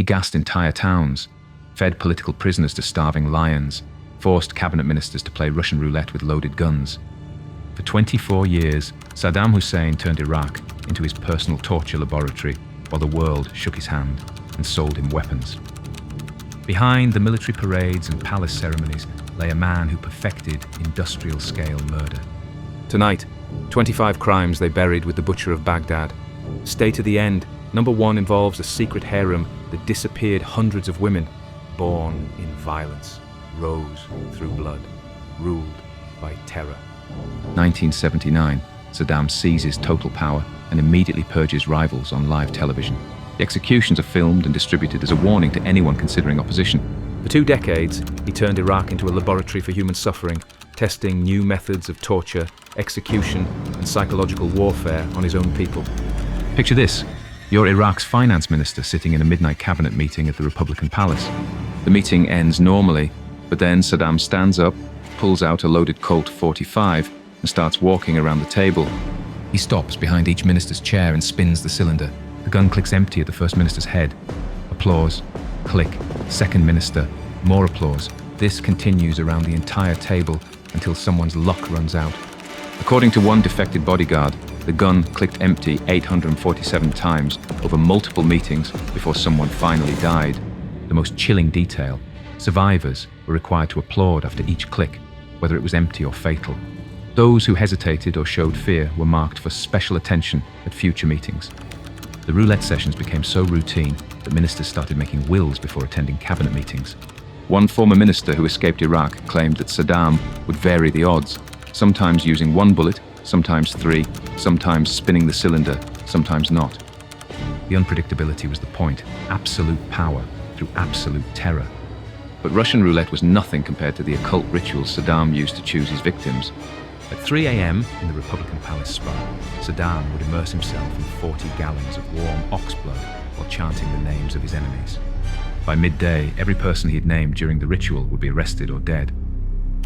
He gassed entire towns, fed political prisoners to starving lions, forced cabinet ministers to play Russian roulette with loaded guns. For 24 years, Saddam Hussein turned Iraq into his personal torture laboratory while the world shook his hand and sold him weapons. Behind the military parades and palace ceremonies lay a man who perfected industrial-scale murder. Tonight, 25 crimes they buried with the butcher of Baghdad. Stay to the end. Number 1 involves a secret harem that disappeared hundreds of women, born in violence, rose through blood, ruled by terror. 1979, Saddam seizes total power and immediately purges rivals on live television. The executions are filmed and distributed as a warning to anyone considering opposition. For 2 decades, he turned Iraq into a laboratory for human suffering, testing new methods of torture, execution, and psychological warfare on his own people. Picture this. You're Iraq's finance minister sitting in a midnight cabinet meeting at the Republican Palace. The meeting ends normally, but then Saddam stands up, pulls out a loaded Colt 45, and starts walking around the table. He stops behind each minister's chair and spins the cylinder. The gun clicks empty at the first minister's head. Applause. Click. Second minister. More applause. This continues around the entire table until someone's luck runs out. According to one defected bodyguard, the gun clicked empty 847 times over multiple meetings before someone finally died. The most chilling detail: survivors were required to applaud after each click, whether it was empty or fatal. Those who hesitated or showed fear were marked for special attention at future meetings. The roulette sessions became so routine that ministers started making wills before attending cabinet meetings. One former minister who escaped Iraq claimed that Saddam would vary the odds, sometimes using 1 bullet, sometimes 3, sometimes spinning the cylinder, sometimes not. The unpredictability was the point: absolute power through absolute terror. But Russian roulette was nothing compared to the occult rituals Saddam used to choose his victims. At 3 a.m. in the Republican Palace spa, Saddam would immerse himself in 40 gallons of warm ox blood while chanting the names of his enemies. By midday, every person he had named during the ritual would be arrested or dead.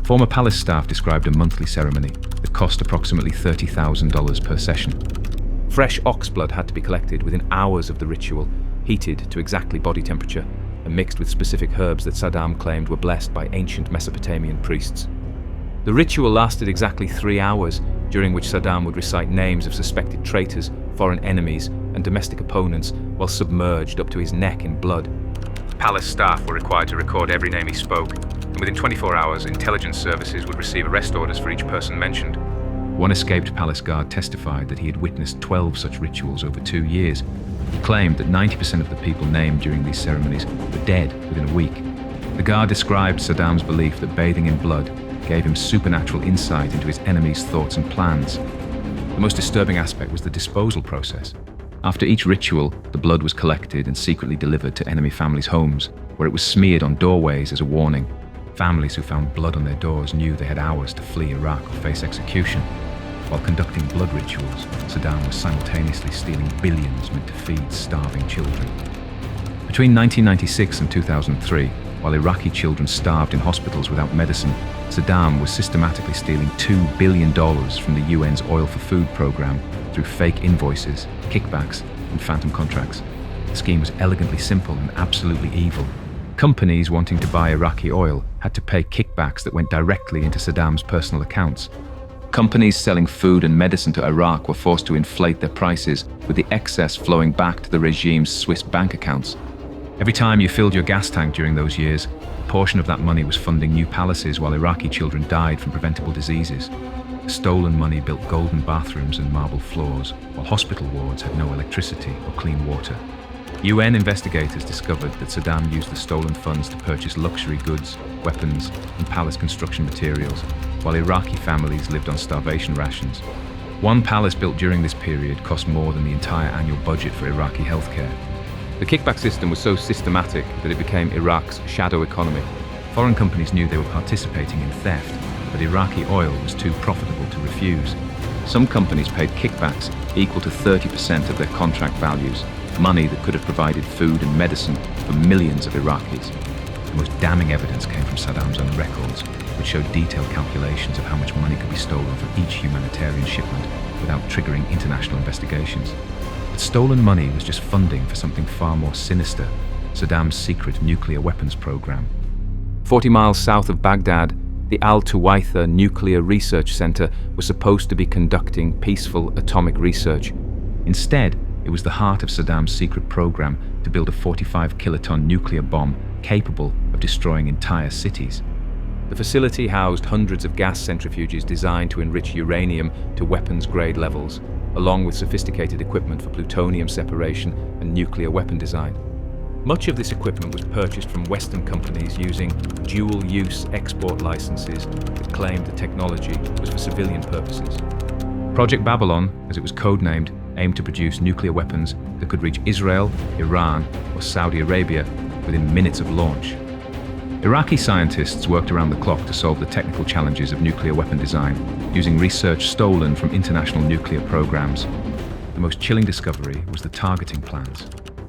Former palace staff described a monthly ceremony that cost approximately $30,000 per session. Fresh ox blood had to be collected within hours of the ritual, heated to exactly body temperature, and mixed with specific herbs that Saddam claimed were blessed by ancient Mesopotamian priests. The ritual lasted exactly 3 hours, during which Saddam would recite names of suspected traitors, foreign enemies, and domestic opponents while submerged up to his neck in blood. Palace staff were required to record every name he spoke, and within 24 hours, intelligence services would receive arrest orders for each person mentioned. One escaped palace guard testified that he had witnessed 12 such rituals over 2 years. He claimed that 90% of the people named during these ceremonies were dead within a week. The guard described Saddam's belief that bathing in blood gave him supernatural insight into his enemies' thoughts and plans. The most disturbing aspect was the disposal process. After each ritual, the blood was collected and secretly delivered to enemy families' homes, where it was smeared on doorways as a warning. Families who found blood on their doors knew they had hours to flee Iraq or face execution. While conducting blood rituals, Saddam was simultaneously stealing billions meant to feed starving children. Between 1996 and 2003, while Iraqi children starved in hospitals without medicine, Saddam was systematically stealing $2 billion from the UN's Oil for Food program through fake invoices, kickbacks, and phantom contracts. The scheme was elegantly simple and absolutely evil. Companies wanting to buy Iraqi oil had to pay kickbacks that went directly into Saddam's personal accounts. Companies selling food and medicine to Iraq were forced to inflate their prices, with the excess flowing back to the regime's Swiss bank accounts. Every time you filled your gas tank during those years, a portion of that money was funding new palaces while Iraqi children died from preventable diseases. The stolen money built golden bathrooms and marble floors, while hospital wards had no electricity or clean water. UN investigators discovered that Saddam used the stolen funds to purchase luxury goods, weapons, and palace construction materials, while Iraqi families lived on starvation rations. One palace built during this period cost more than the entire annual budget for Iraqi healthcare. The kickback system was so systematic that it became Iraq's shadow economy. Foreign companies knew they were participating in theft, but Iraqi oil was too profitable to refuse. Some companies paid kickbacks equal to 30% of their contract values, money that could have provided food and medicine for millions of Iraqis. The most damning evidence came from Saddam's own records, which showed detailed calculations of how much money could be stolen from each humanitarian shipment without triggering international investigations. But stolen money was just funding for something far more sinister: Saddam's secret nuclear weapons program. 40 miles south of Baghdad, the Al-Tuwaitha Nuclear Research Center was supposed to be conducting peaceful atomic research. Instead, it was the heart of Saddam's secret program to build a 45-kiloton nuclear bomb capable of destroying entire cities. The facility housed hundreds of gas centrifuges designed to enrich uranium to weapons-grade levels, along with sophisticated equipment for plutonium separation and nuclear weapon design. Much of this equipment was purchased from Western companies using dual-use export licenses that claimed the technology was for civilian purposes. Project Babylon, as it was codenamed, aimed to produce nuclear weapons that could reach Israel, Iran, or Saudi Arabia within minutes of launch. Iraqi scientists worked around the clock to solve the technical challenges of nuclear weapon design, using research stolen from international nuclear programs. The most chilling discovery was the targeting plans.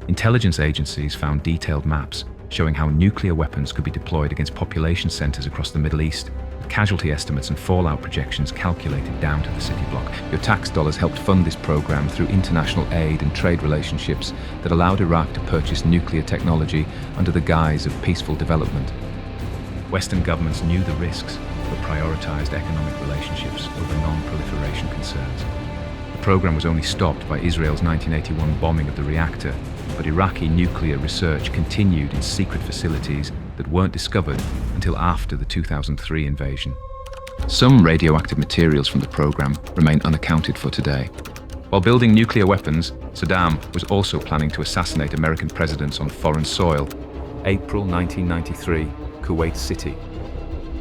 Intelligence agencies found detailed maps showing how nuclear weapons could be deployed against population centers across the Middle East, with casualty estimates and fallout projections calculated down to the city block. Your tax dollars helped fund this program through international aid and trade relationships that allowed Iraq to purchase nuclear technology under the guise of peaceful development. Western governments knew the risks, but prioritized economic relationships over non-proliferation concerns. The program was only stopped by Israel's 1981 bombing of the reactor, but Iraqi nuclear research continued in secret facilities that weren't discovered until after the 2003 invasion. Some radioactive materials from the program remain unaccounted for today. While building nuclear weapons, Saddam was also planning to assassinate American presidents on foreign soil. April 1993, Kuwait City.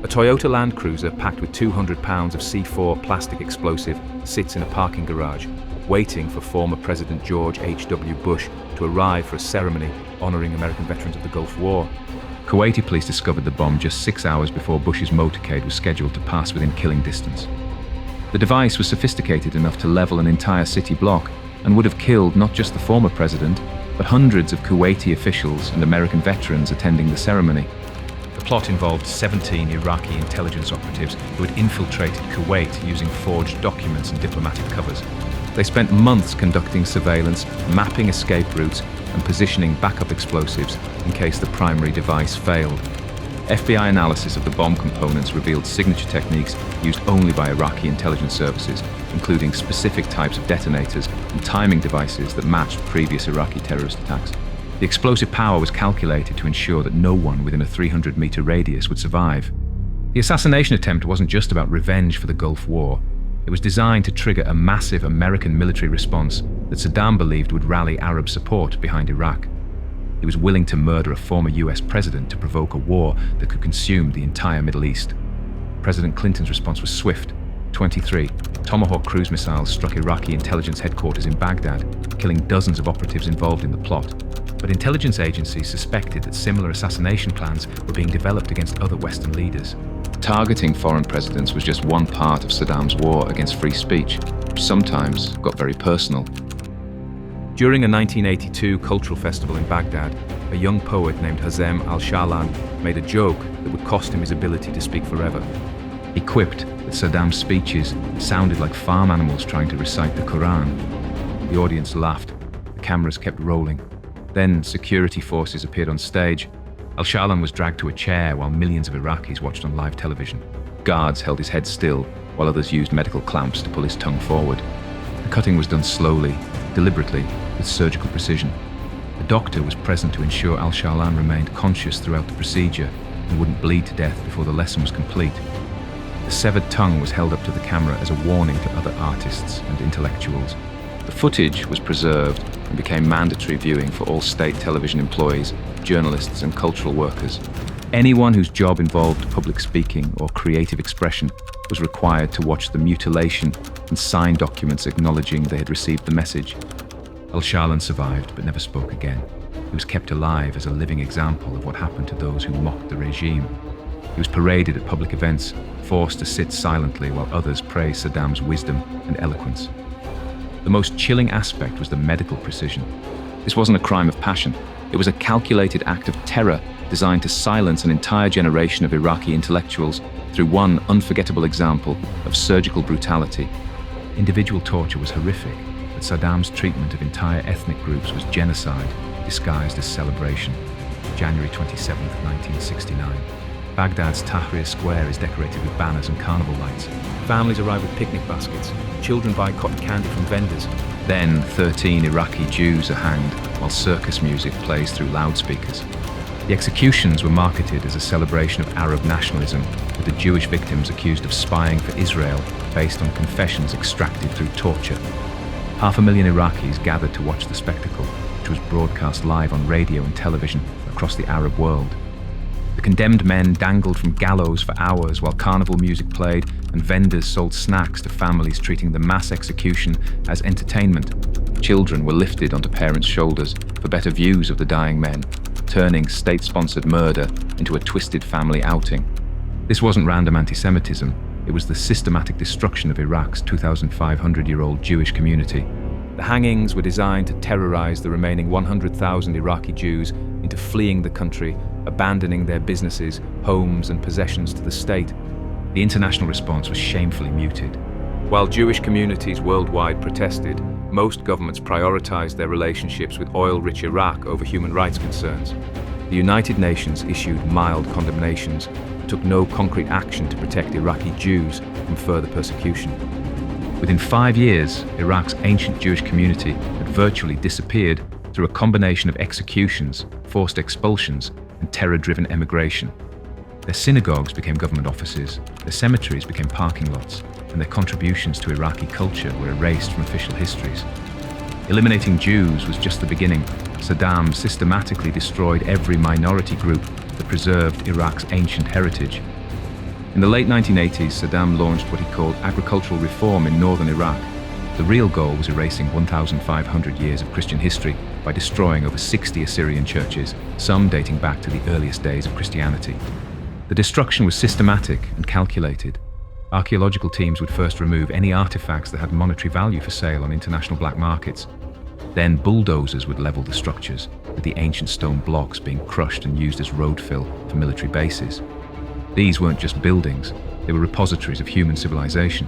A Toyota Land Cruiser packed with 200 pounds of C4 plastic explosive sits in a parking garage, waiting for former President George H.W. Bush to arrive for a ceremony honoring American veterans of the Gulf War. Kuwaiti police discovered the bomb just 6 hours before Bush's motorcade was scheduled to pass within killing distance. The device was sophisticated enough to level an entire city block and would have killed not just the former president, but hundreds of Kuwaiti officials and American veterans attending the ceremony. The plot involved 17 Iraqi intelligence operatives who had infiltrated Kuwait using forged documents and diplomatic covers. They spent months conducting surveillance, mapping escape routes, and positioning backup explosives in case the primary device failed. FBI analysis of the bomb components revealed signature techniques used only by Iraqi intelligence services, including specific types of detonators and timing devices that matched previous Iraqi terrorist attacks. The explosive power was calculated to ensure that no one within a 300-meter radius would survive. The assassination attempt wasn't just about revenge for the Gulf War. It was designed to trigger a massive American military response that Saddam believed would rally Arab support behind Iraq. He was willing to murder a former US president to provoke a war that could consume the entire Middle East. President Clinton's response was swift. 23 Tomahawk cruise missiles struck Iraqi intelligence headquarters in Baghdad, killing dozens of operatives involved in the plot. But intelligence agencies suspected that similar assassination plans were being developed against other Western leaders. Targeting foreign presidents was just one part of Saddam's war against free speech, which sometimes got very personal. During a 1982 cultural festival in Baghdad, a young poet named Hazem al-Shaalan made a joke that would cost him his ability to speak forever. He quipped that Saddam's speeches sounded like farm animals trying to recite the Quran. The audience laughed. The cameras kept rolling. Then security forces appeared on stage. Al-Shaalan was dragged to a chair while millions of Iraqis watched on live television. Guards held his head still, while others used medical clamps to pull his tongue forward. The cutting was done slowly, deliberately, with surgical precision. A doctor was present to ensure Al-Shaalan remained conscious throughout the procedure and wouldn't bleed to death before the lesson was complete. The severed tongue was held up to the camera as a warning to other artists and intellectuals. The footage was preserved and became mandatory viewing for all state television employees, journalists, and cultural workers. Anyone whose job involved public speaking or creative expression was required to watch the mutilation and sign documents acknowledging they had received the message. Al-Shaalan survived but never spoke again. He was kept alive as a living example of what happened to those who mocked the regime. He was paraded at public events, forced to sit silently while others praised Saddam's wisdom and eloquence. The most chilling aspect was the medical precision. This wasn't a crime of passion. It was a calculated act of terror designed to silence an entire generation of Iraqi intellectuals through one unforgettable example of surgical brutality. Individual torture was horrific, but Saddam's treatment of entire ethnic groups was genocide. disguised as celebration. January 27, 1969. Baghdad's Tahrir Square is decorated with banners and carnival lights. Families arrive with picnic baskets. Children buy cotton candy from vendors. Then 13 Iraqi Jews are hanged while circus music plays through loudspeakers. The executions were marketed as a celebration of Arab nationalism, with the Jewish victims accused of spying for Israel based on confessions extracted through torture. 500,000 Iraqis gathered to watch the spectacle, which was broadcast live on radio and television across the Arab world. The condemned men dangled from gallows for hours while carnival music played and vendors sold snacks to families treating the mass execution as entertainment. Children were lifted onto parents' shoulders for better views of the dying men, turning state-sponsored murder into a twisted family outing. This wasn't random anti-Semitism, it was the systematic destruction of Iraq's 2,500-year-old Jewish community. The hangings were designed to terrorize the remaining 100,000 Iraqi Jews into fleeing the country, abandoning their businesses, homes, and possessions to the state. The international response was shamefully muted. While Jewish communities worldwide protested, most governments prioritized their relationships with oil-rich Iraq over human rights concerns. The United Nations issued mild condemnations, but took no concrete action to protect Iraqi Jews from further persecution. Within 5 years, Iraq's ancient Jewish community had virtually disappeared through a combination of executions, forced expulsions, and terror-driven emigration. Their synagogues became government offices, their cemeteries became parking lots, and their contributions to Iraqi culture were erased from official histories. Eliminating Jews was just the beginning. Saddam systematically destroyed every minority group that preserved Iraq's ancient heritage. In the late 1980s, Saddam launched what he called agricultural reform in northern Iraq. The real goal was erasing 1,500 years of Christian history by destroying over 60 Assyrian churches, some dating back to the earliest days of Christianity. The destruction was systematic and calculated. Archaeological teams would first remove any artifacts that had monetary value for sale on international black markets. Then bulldozers would level the structures, with the ancient stone blocks being crushed and used as road fill for military bases. These weren't just buildings, they were repositories of human civilization.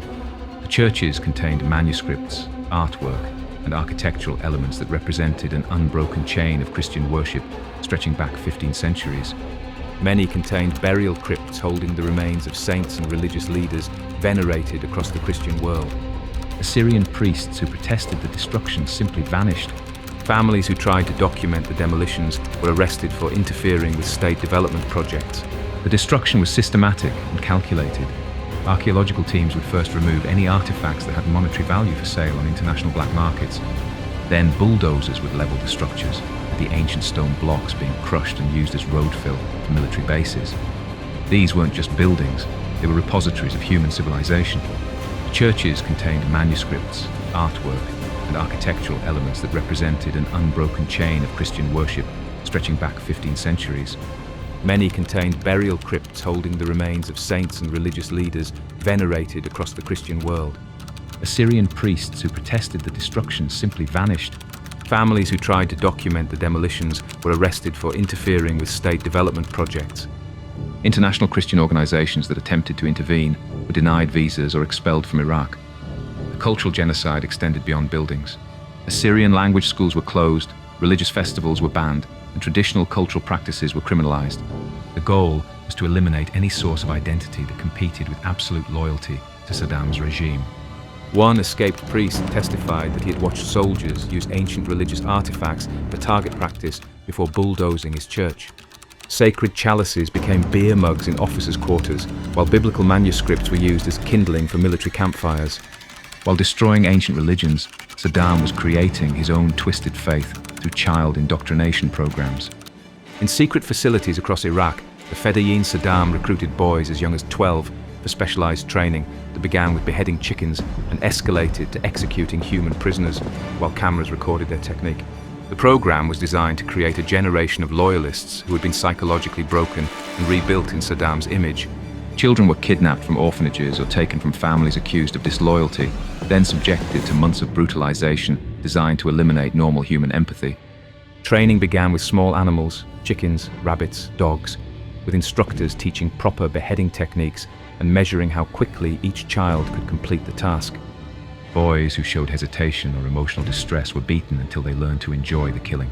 The churches contained manuscripts, artwork, and architectural elements that represented an unbroken chain of Christian worship stretching back 15 centuries. Many contained burial crypts holding the remains of saints and religious leaders venerated across the Christian world. Assyrian priests who protested the destruction simply vanished. Families who tried to document the demolitions were arrested for interfering with state development projects. The destruction was systematic and calculated. Archaeological teams would first remove any artifacts that had monetary value for sale on international black markets. Then bulldozers would level the structures, with the ancient stone blocks being crushed and used as road fill for military bases. These weren't just buildings, they were repositories of human civilization. The churches contained manuscripts, artwork, and architectural elements that represented an unbroken chain of Christian worship stretching back 15 centuries. Many contained burial crypts holding the remains of saints and religious leaders venerated across the Christian world. Assyrian priests who protested the destruction simply vanished. Families who tried to document the demolitions were arrested for interfering with state development projects. International Christian organizations that attempted to intervene were denied visas or expelled from Iraq. The cultural genocide extended beyond buildings. Assyrian language schools were closed, religious festivals were banned, and traditional cultural practices were criminalized. The goal was to eliminate any source of identity that competed with absolute loyalty to Saddam's regime. One escaped priest testified that he had watched soldiers use ancient religious artifacts for target practice before bulldozing his church. Sacred chalices became beer mugs in officers' quarters, while biblical manuscripts were used as kindling for military campfires. While destroying ancient religions, Saddam was creating his own twisted faith through child indoctrination programs. In secret facilities across Iraq, the Fedayeen Saddam recruited boys as young as 12 for specialized training that began with beheading chickens and escalated to executing human prisoners while cameras recorded their technique. The program was designed to create a generation of loyalists who had been psychologically broken and rebuilt in Saddam's image. Children were kidnapped from orphanages or taken from families accused of disloyalty, then subjected to months of brutalization designed to eliminate normal human empathy. Training began with small animals, chickens, rabbits, dogs, with instructors teaching proper beheading techniques and measuring how quickly each child could complete the task. Boys who showed hesitation or emotional distress were beaten until they learned to enjoy the killing.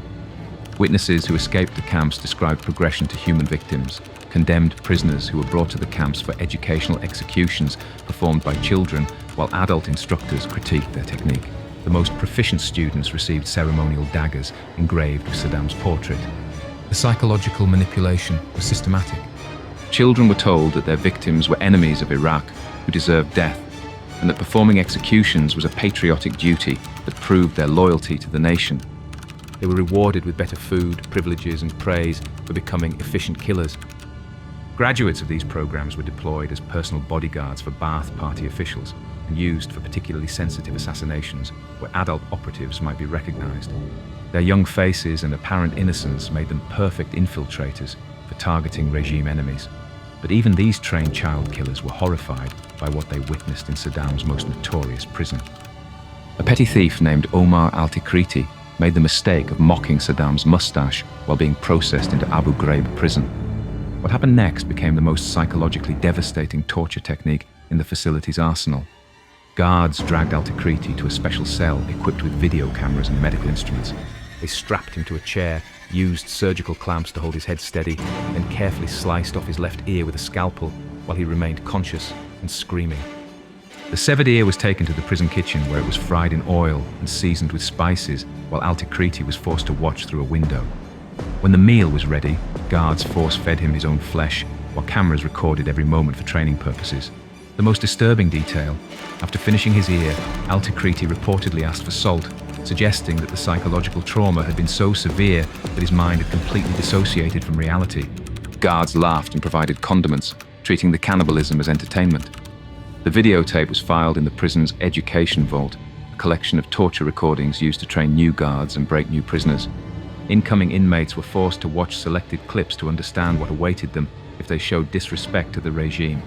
Witnesses who escaped the camps described progression to human victims, condemned prisoners who were brought to the camps for educational executions performed by children, while adult instructors critiqued their technique. The most proficient students received ceremonial daggers engraved with Saddam's portrait. The psychological manipulation was systematic. Children were told that their victims were enemies of Iraq who deserved death, and that performing executions was a patriotic duty that proved their loyalty to the nation. They were rewarded with better food, privileges, and praise for becoming efficient killers. Graduates of these programs were deployed as personal bodyguards for Ba'ath Party officials and used for particularly sensitive assassinations where adult operatives might be recognized. Their young faces and apparent innocence made them perfect infiltrators for targeting regime enemies. But even these trained child killers were horrified by what they witnessed in Saddam's most notorious prison. A petty thief named Omar al-Tikriti made the mistake of mocking Saddam's mustache while being processed into Abu Ghraib prison. What happened next became the most psychologically devastating torture technique in the facility's arsenal. Guards dragged al-Tikriti to a special cell equipped with video cameras and medical instruments. They strapped him to a chair, used surgical clamps to hold his head steady, then carefully sliced off his left ear with a scalpel while he remained conscious and screaming. The severed ear was taken to the prison kitchen where it was fried in oil and seasoned with spices, while al-Tikriti was forced to watch through a window. When the meal was ready, guards force-fed him his own flesh, while cameras recorded every moment for training purposes. The most disturbing detail, after finishing his ear, al-Tikriti reportedly asked for salt, suggesting that the psychological trauma had been so severe that his mind had completely dissociated from reality. Guards laughed and provided condiments, treating the cannibalism as entertainment. The videotape was filed in the prison's education vault, a collection of torture recordings used to train new guards and break new prisoners. Incoming inmates were forced to watch selected clips to understand what awaited them if they showed disrespect to the regime.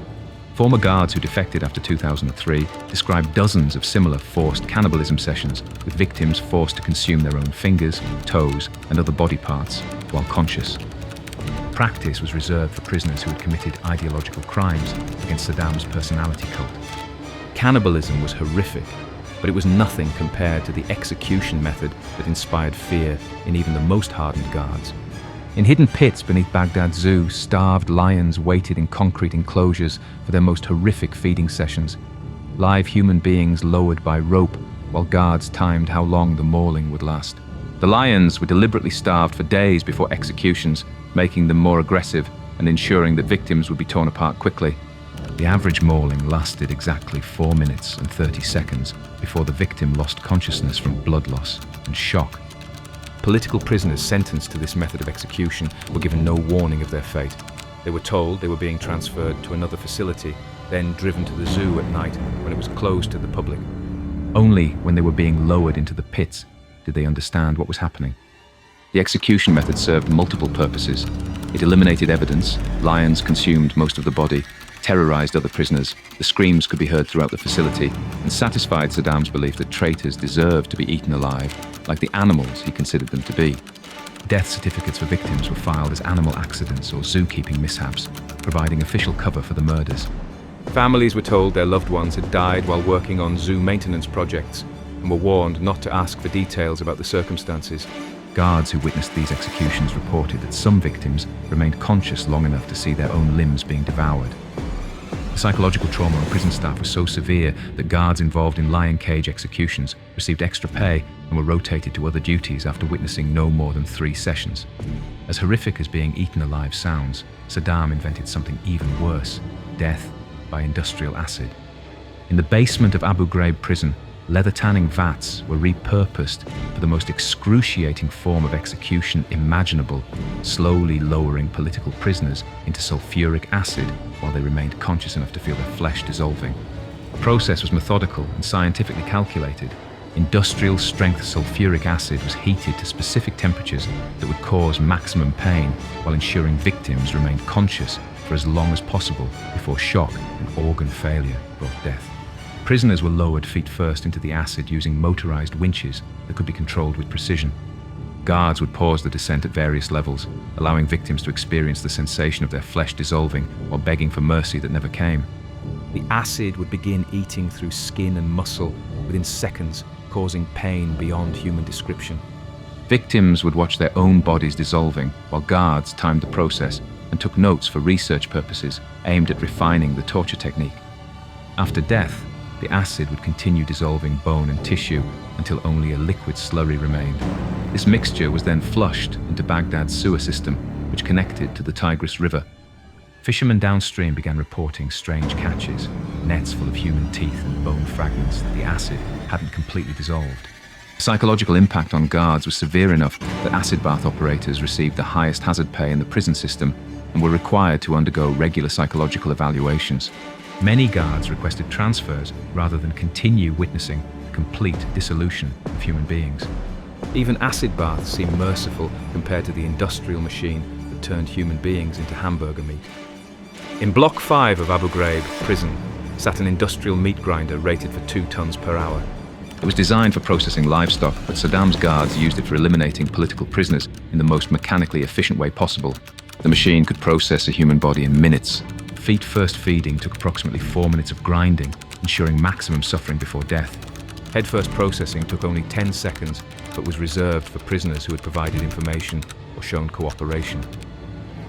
Former guards who defected after 2003 described dozens of similar forced cannibalism sessions, with victims forced to consume their own fingers, toes, and other body parts while conscious. Practice was reserved for prisoners who had committed ideological crimes against Saddam's personality cult. Cannibalism was horrific, but it was nothing compared to the execution method that inspired fear in even the most hardened guards. In hidden pits beneath Baghdad Zoo, starved lions waited in concrete enclosures for their most horrific feeding sessions. Live human beings lowered by rope, while guards timed how long the mauling would last. The lions were deliberately starved for days before executions, making them more aggressive and ensuring that victims would be torn apart quickly. The average mauling lasted exactly 4 minutes and 30 seconds before the victim lost consciousness from blood loss and shock. Political prisoners sentenced to this method of execution were given no warning of their fate. They were told they were being transferred to another facility, then driven to the zoo at night when it was closed to the public. Only when they were being lowered into the pits did they understand what was happening. The execution method served multiple purposes. It eliminated evidence, lions consumed most of the body, terrorized other prisoners, the screams could be heard throughout the facility, and satisfied Saddam's belief that traitors deserved to be eaten alive, like the animals he considered them to be. Death certificates for victims were filed as animal accidents or zookeeping mishaps, providing official cover for the murders. Families were told their loved ones had died while working on zoo maintenance projects, and were warned not to ask for details about the circumstances. Guards who witnessed these executions reported that some victims remained conscious long enough to see their own limbs being devoured. The psychological trauma on prison staff was so severe that guards involved in lion cage executions received extra pay and were rotated to other duties after witnessing no more than 3 sessions. As horrific as being eaten alive sounds, Saddam invented something even worse: death by industrial acid. In the basement of Abu Ghraib prison, leather tanning vats were repurposed for the most excruciating form of execution imaginable, slowly lowering political prisoners into sulfuric acid while they remained conscious enough to feel their flesh dissolving. The process was methodical and scientifically calculated. Industrial-strength sulfuric acid was heated to specific temperatures that would cause maximum pain while ensuring victims remained conscious for as long as possible before shock and organ failure brought death. Prisoners were lowered feet first into the acid using motorized winches that could be controlled with precision. Guards would pause the descent at various levels, allowing victims to experience the sensation of their flesh dissolving while begging for mercy that never came. The acid would begin eating through skin and muscle within seconds, causing pain beyond human description. Victims would watch their own bodies dissolving, while guards timed the process and took notes for research purposes aimed at refining the torture technique. After death, the acid would continue dissolving bone and tissue until only a liquid slurry remained. This mixture was then flushed into Baghdad's sewer system, which connected to the Tigris River. Fishermen downstream began reporting strange catches, nets full of human teeth and bone fragments that the acid hadn't completely dissolved. The psychological impact on guards was severe enough that acid bath operators received the highest hazard pay in the prison system and were required to undergo regular psychological evaluations. Many guards requested transfers rather than continue witnessing the complete dissolution of human beings. Even acid baths seemed merciful compared to the industrial machine that turned human beings into hamburger meat. In Block 5 of Abu Ghraib prison sat an industrial meat grinder rated for 2 tons per hour. It was designed for processing livestock, but Saddam's guards used it for eliminating political prisoners in the most mechanically efficient way possible. The machine could process a human body in minutes. Feet-first feeding took approximately 4 minutes of grinding, ensuring maximum suffering before death. Head-first processing took only 10 seconds, but was reserved for prisoners who had provided information or shown cooperation.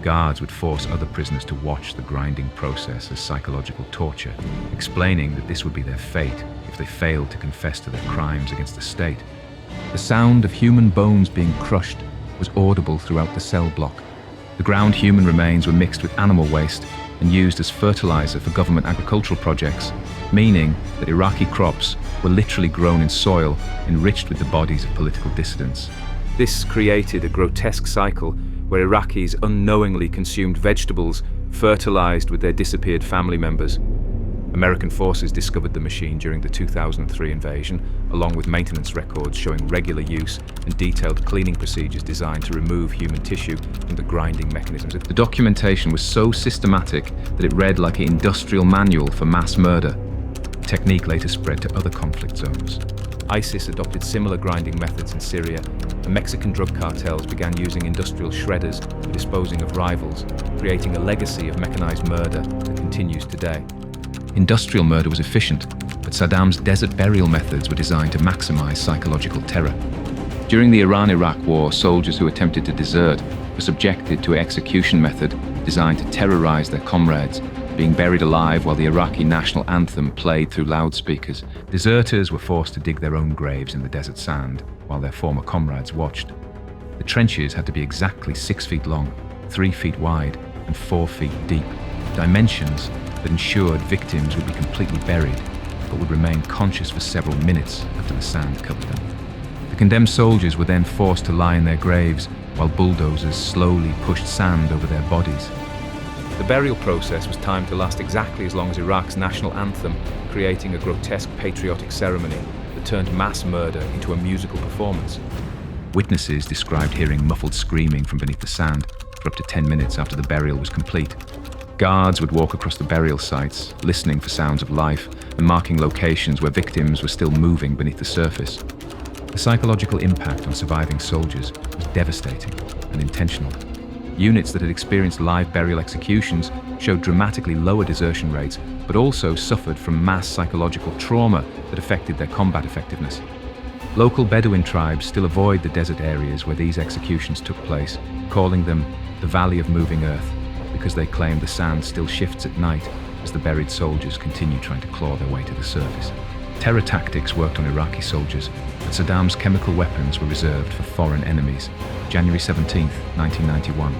Guards would force other prisoners to watch the grinding process as psychological torture, explaining that this would be their fate if they failed to confess to their crimes against the state. The sound of human bones being crushed was audible throughout the cell block. The ground human remains were mixed with animal waste and used as fertilizer for government agricultural projects, meaning that Iraqi crops were literally grown in soil enriched with the bodies of political dissidents. This created a grotesque cycle where Iraqis unknowingly consumed vegetables fertilized with their disappeared family members. American forces discovered the machine during the 2003 invasion, along with maintenance records showing regular use and detailed cleaning procedures designed to remove human tissue from the grinding mechanisms. The documentation was so systematic that it read like an industrial manual for mass murder. The technique later spread to other conflict zones. ISIS adopted similar grinding methods in Syria, and Mexican drug cartels began using industrial shredders for disposing of rivals, creating a legacy of mechanized murder that continues today. Industrial murder was efficient, but Saddam's desert burial methods were designed to maximize psychological terror. During the Iran-Iraq War, soldiers who attempted to desert were subjected to an execution method designed to terrorize their comrades, being buried alive while the Iraqi national anthem played through loudspeakers. Deserters were forced to dig their own graves in the desert sand, while their former comrades watched. The trenches had to be exactly 6 feet long, 3 feet wide, and 4 feet deep, dimensions that ensured victims would be completely buried, but would remain conscious for several minutes after the sand covered them. The condemned soldiers were then forced to lie in their graves, while bulldozers slowly pushed sand over their bodies. The burial process was timed to last exactly as long as Iraq's national anthem, creating a grotesque patriotic ceremony that turned mass murder into a musical performance. Witnesses described hearing muffled screaming from beneath the sand for up to 10 minutes after the burial was complete. Guards would walk across the burial sites, listening for sounds of life and marking locations where victims were still moving beneath the surface. The psychological impact on surviving soldiers was devastating and intentional. Units that had experienced live burial executions showed dramatically lower desertion rates, but also suffered from mass psychological trauma that affected their combat effectiveness. Local Bedouin tribes still avoid the desert areas where these executions took place, calling them the Valley of Moving Earth, because they claim the sand still shifts at night as the buried soldiers continue trying to claw their way to the surface. Terror tactics worked on Iraqi soldiers, but Saddam's chemical weapons were reserved for foreign enemies. January 17, 1991.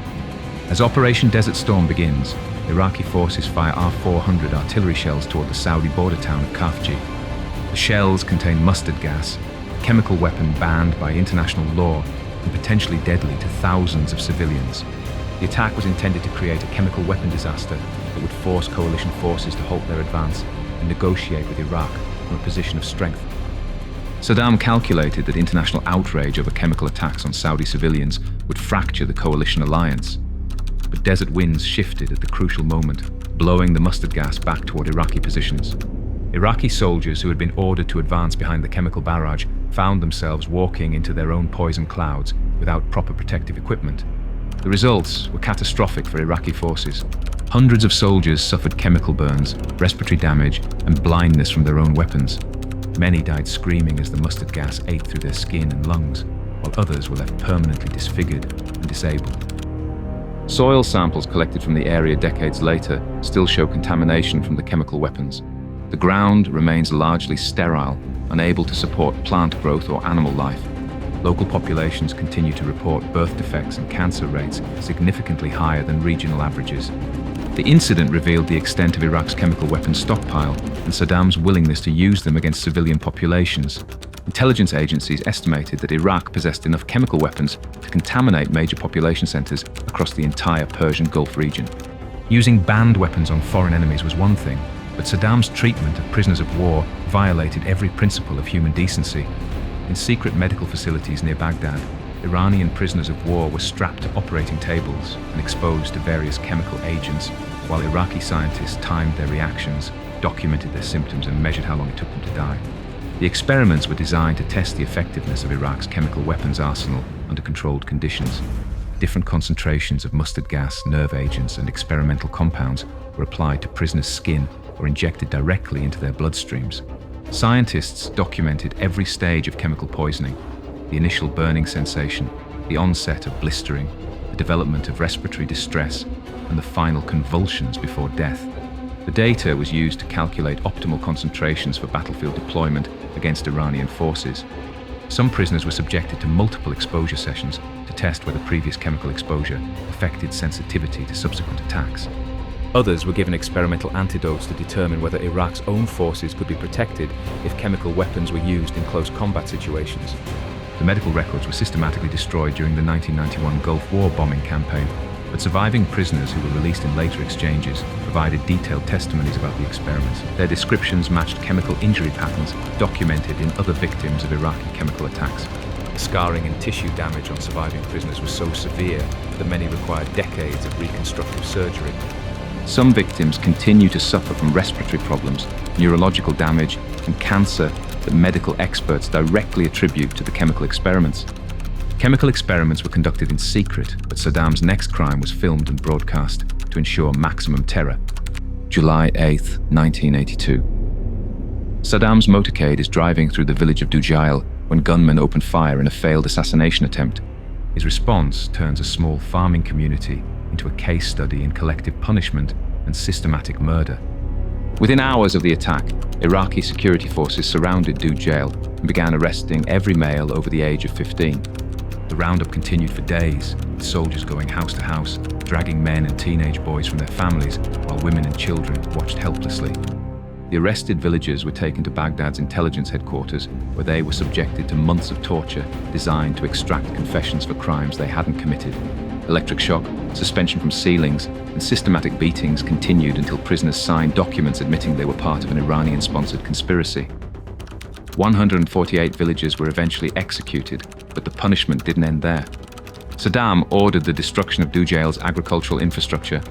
As Operation Desert Storm begins, Iraqi forces fire R-400 artillery shells toward the Saudi border town of Khafji. The shells contain mustard gas, a chemical weapon banned by international law and potentially deadly to thousands of civilians. The attack was intended to create a chemical weapon disaster that would force coalition forces to halt their advance and negotiate with Iraq from a position of strength. Saddam calculated that international outrage over chemical attacks on Saudi civilians would fracture the coalition alliance. But desert winds shifted at the crucial moment, blowing the mustard gas back toward Iraqi positions. Iraqi soldiers who had been ordered to advance behind the chemical barrage found themselves walking into their own poison clouds without proper protective equipment. The results were catastrophic for Iraqi forces. Hundreds of soldiers suffered chemical burns, respiratory damage, and blindness from their own weapons. Many died screaming as the mustard gas ate through their skin and lungs. while others were left permanently disfigured and disabled. Soil samples collected from the area decades later still show contamination from the chemical weapons. The ground remains largely sterile, unable to support plant growth or animal life. Local populations continue to report birth defects and cancer rates significantly higher than regional averages. The incident revealed the extent of Iraq's chemical weapons stockpile and Saddam's willingness to use them against civilian populations. Intelligence agencies estimated that Iraq possessed enough chemical weapons to contaminate major population centers across the entire Persian Gulf region. Using banned weapons on foreign enemies was one thing, but Saddam's treatment of prisoners of war violated every principle of human decency. In secret medical facilities near Baghdad, Iranian prisoners of war were strapped to operating tables and exposed to various chemical agents, while Iraqi scientists timed their reactions, documented their symptoms, and measured how long it took them to die. The experiments were designed to test the effectiveness of Iraq's chemical weapons arsenal under controlled conditions. Different concentrations of mustard gas, nerve agents, and experimental compounds were applied to prisoners' skin or injected directly into their bloodstreams. Scientists documented every stage of chemical poisoning: the initial burning sensation, the onset of blistering, the development of respiratory distress, and the final convulsions before death. The data was used to calculate optimal concentrations for battlefield deployment against Iranian forces. Some prisoners were subjected to multiple exposure sessions to test whether previous chemical exposure affected sensitivity to subsequent attacks. Others were given experimental antidotes to determine whether Iraq's own forces could be protected if chemical weapons were used in close combat situations. The medical records were systematically destroyed during the 1991 Gulf War bombing campaign, but surviving prisoners who were released in later exchanges provided detailed testimonies about the experiments. Their descriptions matched chemical injury patterns documented in other victims of Iraqi chemical attacks. Scarring and tissue damage on surviving prisoners was so severe that many required decades of reconstructive surgery. Some victims continue to suffer from respiratory problems, neurological damage, and cancer that medical experts directly attribute to the chemical experiments. Chemical experiments were conducted in secret, but Saddam's next crime was filmed and broadcast to ensure maximum terror. July 8, 1982. Saddam's motorcade is driving through the village of Dujail when gunmen open fire in a failed assassination attempt. His response turns a small farming community into a case study in collective punishment and systematic murder. Within hours of the attack, Iraqi security forces surrounded Dujail and began arresting every male over the age of 15. The roundup continued for days, with soldiers going house to house, dragging men and teenage boys from their families, while women and children watched helplessly. The arrested villagers were taken to Baghdad's intelligence headquarters, where they were subjected to months of torture designed to extract confessions for crimes they hadn't committed. Electric shock, suspension from ceilings, and systematic beatings continued until prisoners signed documents admitting they were part of an Iranian-sponsored conspiracy. 148 villagers were eventually executed, but the punishment didn't end there. Saddam ordered the destruction of Dujail's agricultural infrastructure.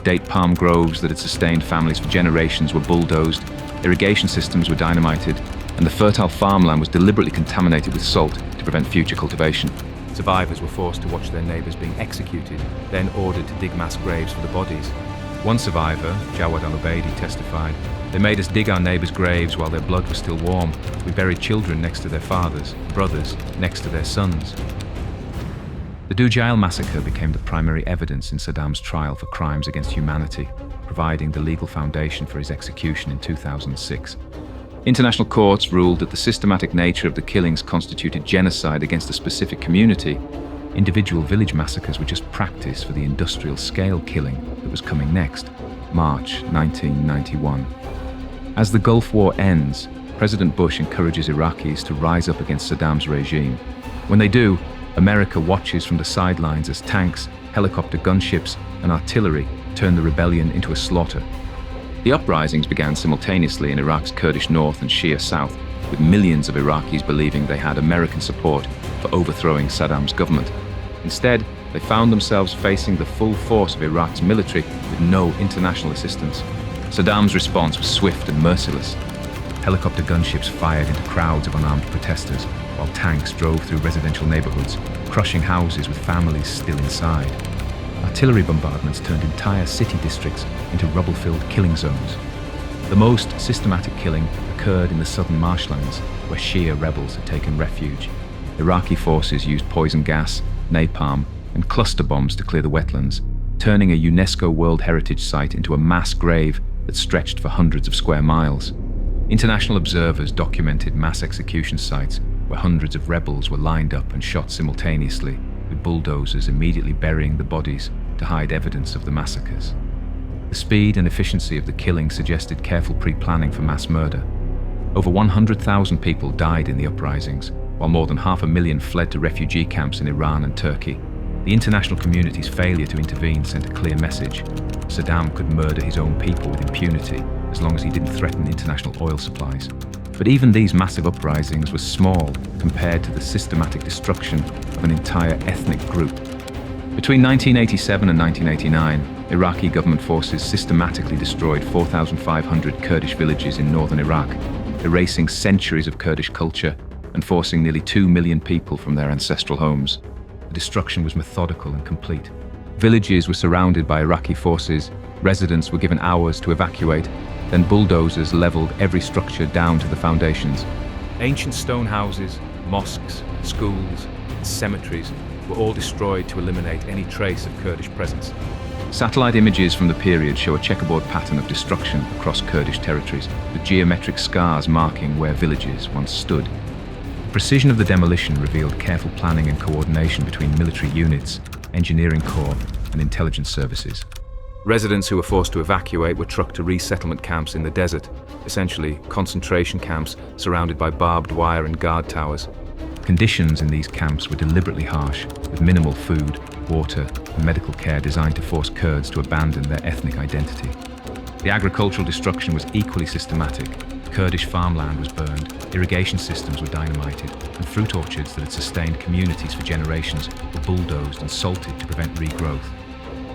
Date palm groves that had sustained families for generations were bulldozed, irrigation systems were dynamited, and the fertile farmland was deliberately contaminated with salt to prevent future cultivation. Survivors were forced to watch their neighbors being executed, then ordered to dig mass graves for the bodies. One survivor, Jawad al-Ubaidi, testified, "They made us dig our neighbors' graves while their blood was still warm. We buried children next to their fathers, brothers next to their sons." The Dujail massacre became the primary evidence in Saddam's trial for crimes against humanity, providing the legal foundation for his execution in 2006. International courts ruled that the systematic nature of the killings constituted genocide against a specific community. Individual village massacres were just practice for the industrial-scale killing that was coming next, March 1991. As the Gulf War ends, President Bush encourages Iraqis to rise up against Saddam's regime. When they do, America watches from the sidelines as tanks, helicopter gunships, and artillery turn the rebellion into a slaughter. The uprisings began simultaneously in Iraq's Kurdish north and Shia south, with millions of Iraqis believing they had American support for overthrowing Saddam's government. Instead, they found themselves facing the full force of Iraq's military with no international assistance. Saddam's response was swift and merciless. Helicopter gunships fired into crowds of unarmed protesters, while tanks drove through residential neighborhoods, crushing houses with families still inside. Artillery bombardments turned entire city districts into rubble-filled killing zones. The most systematic killing occurred in the southern marshlands, where Shia rebels had taken refuge. Iraqi forces used poison gas, napalm, and cluster bombs to clear the wetlands, turning a UNESCO World Heritage Site into a mass grave that stretched for hundreds of square miles. International observers documented mass execution sites where hundreds of rebels were lined up and shot simultaneously, with bulldozers immediately burying the bodies to hide evidence of the massacres. The speed and efficiency of the killing suggested careful pre-planning for mass murder. Over 100,000 people died in the uprisings, while more than 500,000 fled to refugee camps in Iran and Turkey. The international community's failure to intervene sent a clear message. Saddam could murder his own people with impunity as long as he didn't threaten international oil supplies. But even these massive uprisings were small compared to the systematic destruction of an entire ethnic group. Between 1987 and 1989, Iraqi government forces systematically destroyed 4,500 Kurdish villages in northern Iraq, erasing centuries of Kurdish culture and forcing nearly 2 million people from their ancestral homes. The destruction was methodical and complete. Villages were surrounded by Iraqi forces, residents were given hours to evacuate, then bulldozers leveled every structure down to the foundations. Ancient stone houses, mosques, schools, and cemeteries were all destroyed to eliminate any trace of Kurdish presence. Satellite images from the period show a checkerboard pattern of destruction across Kurdish territories, with geometric scars marking where villages once stood. The precision of the demolition revealed careful planning and coordination between military units, engineering corps, and intelligence services. Residents who were forced to evacuate were trucked to resettlement camps in the desert, essentially concentration camps surrounded by barbed wire and guard towers. Conditions in these camps were deliberately harsh, with minimal food, water, and medical care designed to force Kurds to abandon their ethnic identity. The agricultural destruction was equally systematic. Kurdish farmland was burned, irrigation systems were dynamited, and fruit orchards that had sustained communities for generations were bulldozed and salted to prevent regrowth.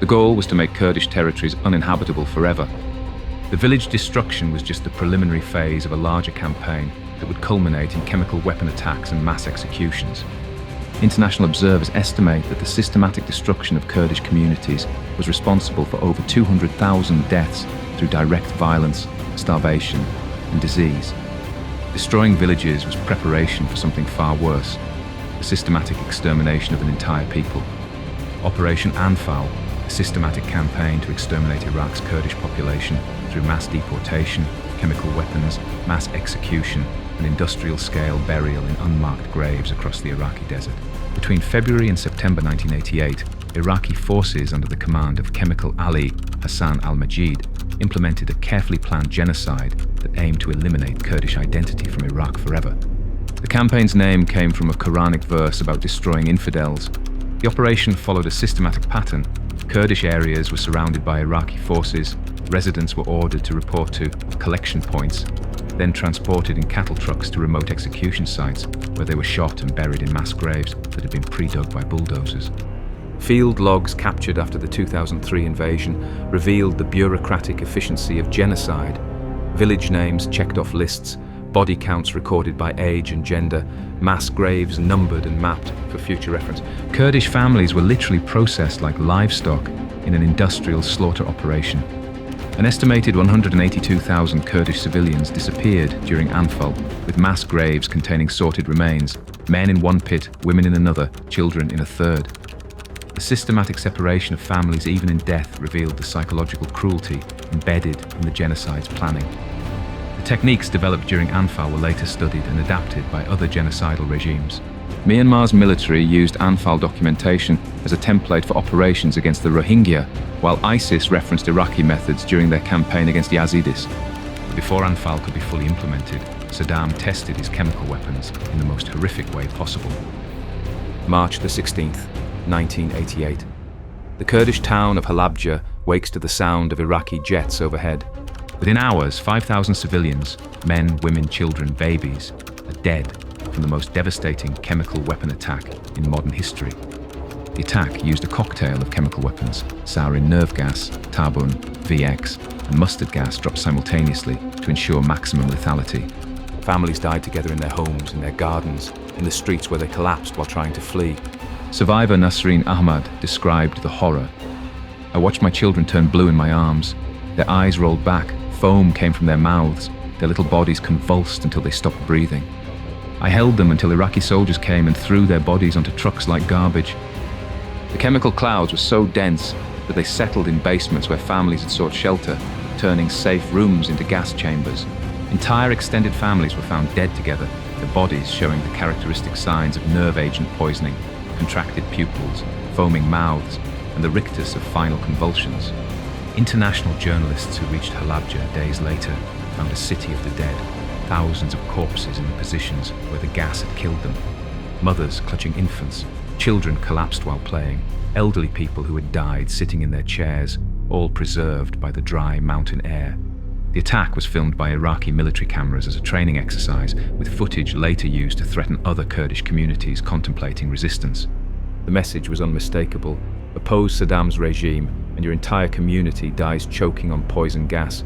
The goal was to make Kurdish territories uninhabitable forever. The village destruction was just the preliminary phase of a larger campaign that would culminate in chemical weapon attacks and mass executions. International observers estimate that the systematic destruction of Kurdish communities was responsible for over 200,000 deaths through direct violence, starvation, and disease. Destroying villages was preparation for something far worse, the systematic extermination of an entire people. Operation Anfal, a systematic campaign to exterminate Iraq's Kurdish population through mass deportation, chemical weapons, mass execution, and industrial-scale burial in unmarked graves across the Iraqi desert. Between February and September 1988, Iraqi forces under the command of Chemical Ali Hassan al-Majid implemented a carefully planned genocide that aimed to eliminate Kurdish identity from Iraq forever. The campaign's name came from a Quranic verse about destroying infidels. The operation followed a systematic pattern. Kurdish areas were surrounded by Iraqi forces, residents were ordered to report to collection points, then transported in cattle trucks to remote execution sites where they were shot and buried in mass graves that had been pre-dug by bulldozers. Field logs captured after the 2003 invasion revealed the bureaucratic efficiency of genocide. Village names checked off lists, body counts recorded by age and gender, mass graves numbered and mapped for future reference. Kurdish families were literally processed like livestock in an industrial slaughter operation. An estimated 182,000 Kurdish civilians disappeared during Anfal, with mass graves containing sorted remains, men in one pit, women in another, children in a third. The systematic separation of families even in death revealed the psychological cruelty embedded in the genocide's planning. The techniques developed during Anfal were later studied and adapted by other genocidal regimes. Myanmar's military used Anfal documentation as a template for operations against the Rohingya, while ISIS referenced Iraqi methods during their campaign against Yazidis. Before Anfal could be fully implemented, Saddam tested his chemical weapons in the most horrific way possible. March the 16th, 1988. The Kurdish town of Halabja wakes to the sound of Iraqi jets overhead. Within hours, 5,000 civilians, men, women, children, babies, are dead from the most devastating chemical weapon attack in modern history. The attack used a cocktail of chemical weapons, sarin nerve gas, tabun, VX, and mustard gas dropped simultaneously to ensure maximum lethality. Families died together in their homes, in their gardens, in the streets where they collapsed while trying to flee. Survivor Nasreen Ahmad described the horror. "I watched my children turn blue in my arms. Their eyes rolled back, foam came from their mouths, their little bodies convulsed until they stopped breathing. I held them until Iraqi soldiers came and threw their bodies onto trucks like garbage. The chemical clouds were so dense that they settled in basements where families had sought shelter, turning safe rooms into gas chambers. Entire extended families were found dead together, their bodies showing the characteristic signs of nerve agent poisoning, contracted pupils, foaming mouths, and the rictus of final convulsions. International journalists who reached Halabja days later found a city of the dead, thousands of corpses in the positions where the gas had killed them. Mothers clutching infants, children collapsed while playing, elderly people who had died sitting in their chairs, all preserved by the dry mountain air. The attack was filmed by Iraqi military cameras as a training exercise, with footage later used to threaten other Kurdish communities contemplating resistance. The message was unmistakable. Oppose Saddam's regime, and your entire community dies choking on poison gas.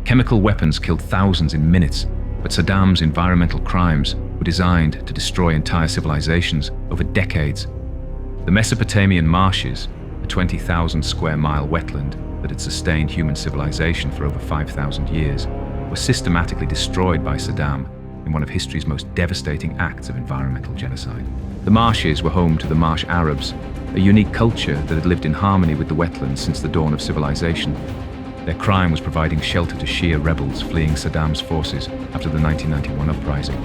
Chemical weapons killed thousands in minutes, but Saddam's environmental crimes were designed to destroy entire civilizations over decades. The Mesopotamian Marshes, a 20,000 square mile wetland that had sustained human civilization for over 5,000 years, were systematically destroyed by Saddam in one of history's most devastating acts of environmental genocide. The Marshes were home to the Marsh Arabs, a unique culture that had lived in harmony with the wetlands since the dawn of civilization. Their crime was providing shelter to Shia rebels fleeing Saddam's forces after the 1991 uprising.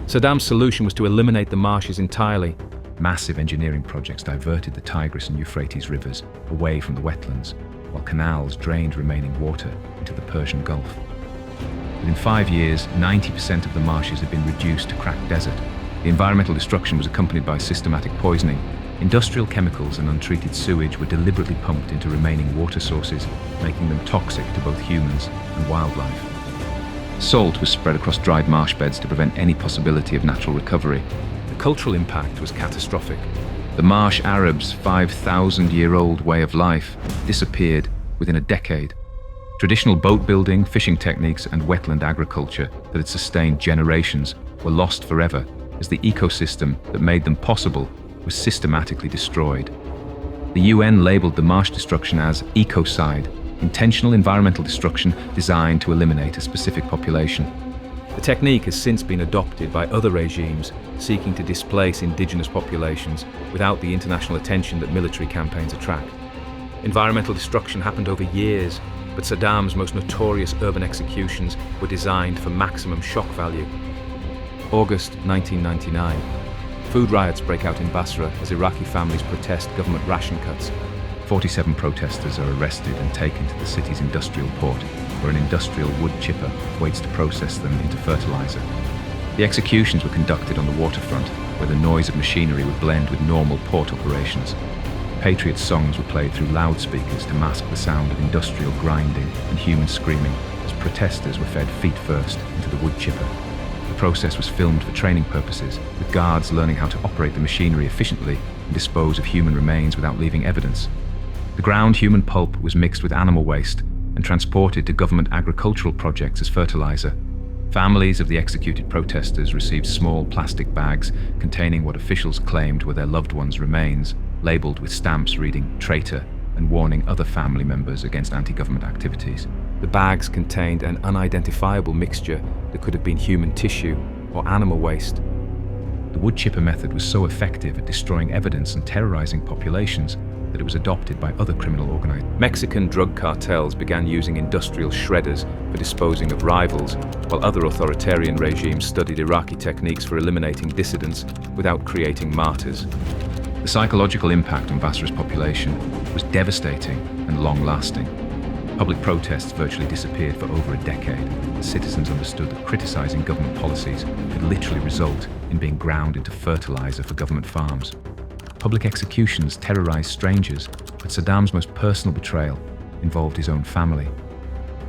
Saddam's solution was to eliminate the marshes entirely. Massive engineering projects diverted the Tigris and Euphrates rivers away from the wetlands, while canals drained remaining water into the Persian Gulf. Within 5 years, 90% of the marshes had been reduced to cracked desert. The environmental destruction was accompanied by systematic poisoning. Industrial chemicals and untreated sewage were deliberately pumped into remaining water sources, making them toxic to both humans and wildlife. Salt was spread across dried marsh beds to prevent any possibility of natural recovery. The cultural impact was catastrophic. The Marsh Arabs' 5,000-year-old way of life disappeared within a decade. Traditional boat building, fishing techniques, and wetland agriculture that had sustained generations were lost forever as the ecosystem that made them possible was systematically destroyed. The UN labeled the marsh destruction as ecocide, intentional environmental destruction designed to eliminate a specific population. The technique has since been adopted by other regimes seeking to displace indigenous populations without the international attention that military campaigns attract. Environmental destruction happened over years, but Saddam's most notorious urban executions were designed for maximum shock value. August 1999. Food riots break out in Basra as Iraqi families protest government ration cuts. 47 protesters are arrested and taken to the city's industrial port, where an industrial wood chipper waits to process them into fertilizer. The executions were conducted on the waterfront, where the noise of machinery would blend with normal port operations. Patriot songs were played through loudspeakers to mask the sound of industrial grinding and human screaming as protesters were fed feet first into the wood chipper. The process was filmed for training purposes, with guards learning how to operate the machinery efficiently and dispose of human remains without leaving evidence. The ground human pulp was mixed with animal waste and transported to government agricultural projects as fertilizer. Families of the executed protesters received small plastic bags containing what officials claimed were their loved ones' remains, labeled with stamps reading "traitor" and warning other family members against anti-government activities. The bags contained an unidentifiable mixture that could have been human tissue or animal waste. The wood chipper method was so effective at destroying evidence and terrorizing populations that it was adopted by other criminal organizations. Mexican drug cartels began using industrial shredders for disposing of rivals, while other authoritarian regimes studied Iraqi techniques for eliminating dissidents without creating martyrs. The psychological impact on Basra's population was devastating and long-lasting. Public protests virtually disappeared for over a decade, as citizens understood that criticizing government policies could literally result in being ground into fertilizer for government farms. Public executions terrorized strangers, but Saddam's most personal betrayal involved his own family.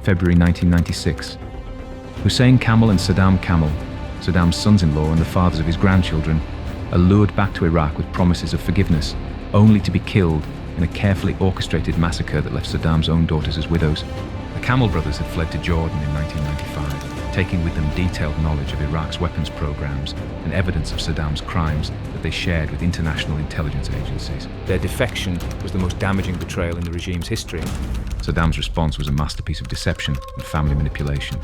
February 1996. Hussein Kamel and Saddam Kamel, Saddam's sons-in-law and the fathers of his grandchildren, are lured back to Iraq with promises of forgiveness, only to be killed in a carefully orchestrated massacre that left Saddam's own daughters as widows. The Kamel brothers had fled to Jordan in 1995, taking with them detailed knowledge of Iraq's weapons programs and evidence of Saddam's crimes that they shared with international intelligence agencies. Their defection was the most damaging betrayal in the regime's history. Saddam's response was a masterpiece of deception and family manipulation.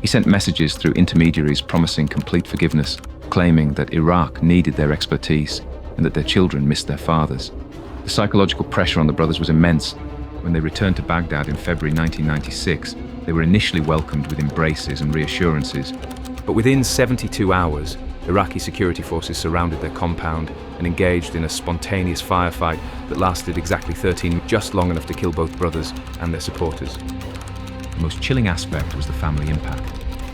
He sent messages through intermediaries promising complete forgiveness, claiming that Iraq needed their expertise and that their children missed their fathers. The psychological pressure on the brothers was immense. When they returned to Baghdad in February 1996, they were initially welcomed with embraces and reassurances. But within 72 hours, Iraqi security forces surrounded their compound and engaged in a spontaneous firefight that lasted exactly 13 minutes, just long enough to kill both brothers and their supporters. The most chilling aspect was the family impact.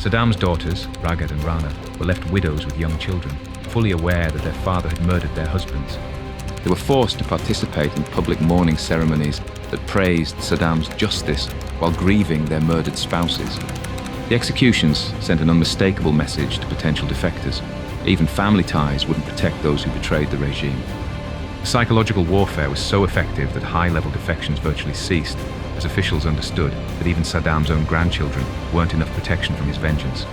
Saddam's daughters, Raghad and Rana, were left widows with young children, fully aware that their father had murdered their husbands. They were forced to participate in public mourning ceremonies that praised Saddam's justice while grieving their murdered spouses. The executions sent an unmistakable message to potential defectors. Even family ties wouldn't protect those who betrayed the regime. The psychological warfare was so effective that high-level defections virtually ceased, as officials understood that even Saddam's own grandchildren weren't enough protection from his vengeance.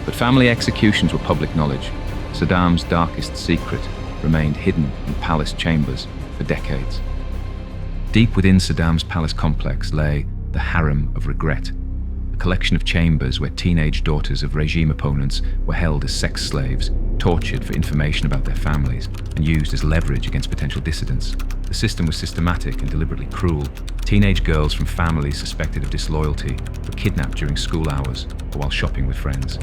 But family executions were public knowledge. Saddam's darkest secret remained hidden in palace chambers for decades. Deep within Saddam's palace complex lay the Harem of Regret, a collection of chambers where teenage daughters of regime opponents were held as sex slaves, tortured for information about their families, and used as leverage against potential dissidents. The system was systematic and deliberately cruel. Teenage girls from families suspected of disloyalty were kidnapped during school hours or while shopping with friends.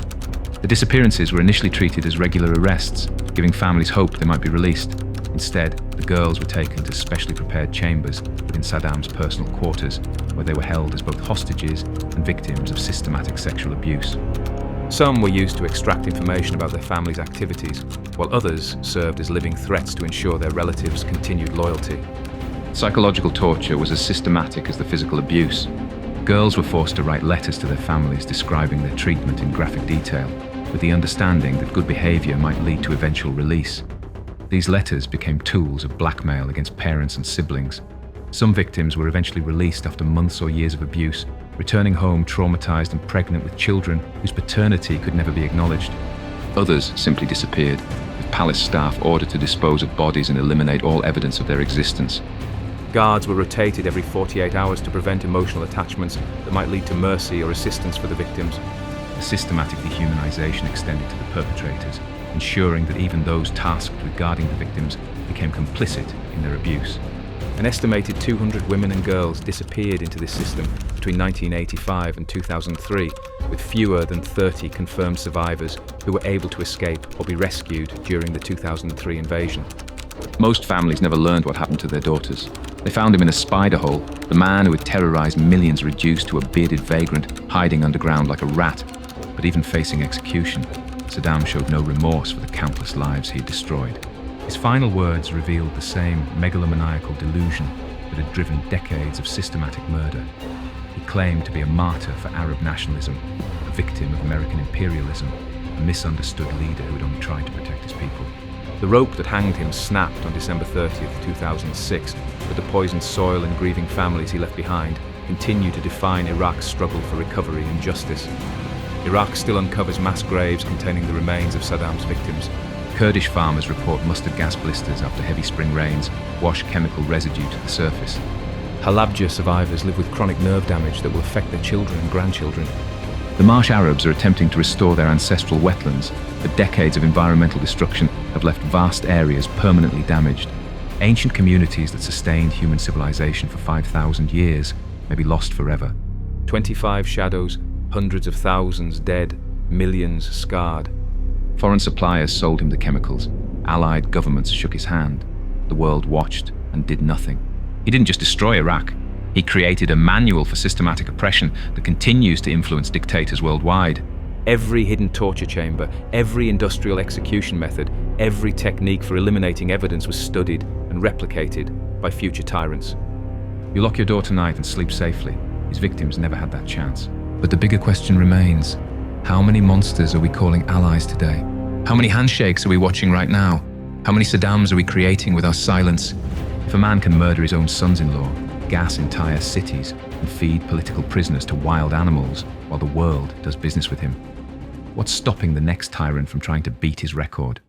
The disappearances were initially treated as regular arrests, giving families hope they might be released. Instead, the girls were taken to specially prepared chambers within Saddam's personal quarters, where they were held as both hostages and victims of systematic sexual abuse. Some were used to extract information about their families' activities, while others served as living threats to ensure their relatives' continued loyalty. Psychological torture was as systematic as the physical abuse. Girls were forced to write letters to their families describing their treatment in graphic detail, with the understanding that good behavior might lead to eventual release. These letters became tools of blackmail against parents and siblings. Some victims were eventually released after months or years of abuse, returning home traumatized and pregnant with children whose paternity could never be acknowledged. Others simply disappeared, with palace staff ordered to dispose of bodies and eliminate all evidence of their existence. Guards were rotated every 48 hours to prevent emotional attachments that might lead to mercy or assistance for the victims. A systematic dehumanization extended to the perpetrators, ensuring that even those tasked with guarding the victims became complicit in their abuse. An estimated 200 women and girls disappeared into this system between 1985 and 2003, with fewer than 30 confirmed survivors who were able to escape or be rescued during the 2003 invasion. Most families never learned what happened to their daughters. They found him in a spider hole, the man who had terrorized millions reduced to a bearded vagrant hiding underground like a rat. But even facing execution, Saddam showed no remorse for the countless lives he had destroyed. His final words revealed the same megalomaniacal delusion that had driven decades of systematic murder. He claimed to be a martyr for Arab nationalism, a victim of American imperialism, a misunderstood leader who had only tried to protect his people. The rope that hanged him snapped on December 30th, 2006, but the poisoned soil and grieving families he left behind continue to define Iraq's struggle for recovery and justice. Iraq still uncovers mass graves containing the remains of Saddam's victims. Kurdish farmers report mustard gas blisters after heavy spring rains wash chemical residue to the surface. Halabja survivors live with chronic nerve damage that will affect their children and grandchildren. The Marsh Arabs are attempting to restore their ancestral wetlands, but decades of environmental destruction have left vast areas permanently damaged. Ancient communities that sustained human civilization for 5,000 years may be lost forever. 25 shadows, hundreds of thousands dead, millions scarred. Foreign suppliers sold him the chemicals. Allied governments shook his hand. The world watched and did nothing. He didn't just destroy Iraq. He created a manual for systematic oppression that continues to influence dictators worldwide. Every hidden torture chamber, every industrial execution method, every technique for eliminating evidence was studied and replicated by future tyrants. You lock your door tonight and sleep safely. His victims never had that chance. But the bigger question remains. How many monsters are we calling allies today? How many handshakes are we watching right now? How many Saddams are we creating with our silence? If a man can murder his own sons-in-law, gas entire cities, and feed political prisoners to wild animals while the world does business with him, what's stopping the next tyrant from trying to beat his record?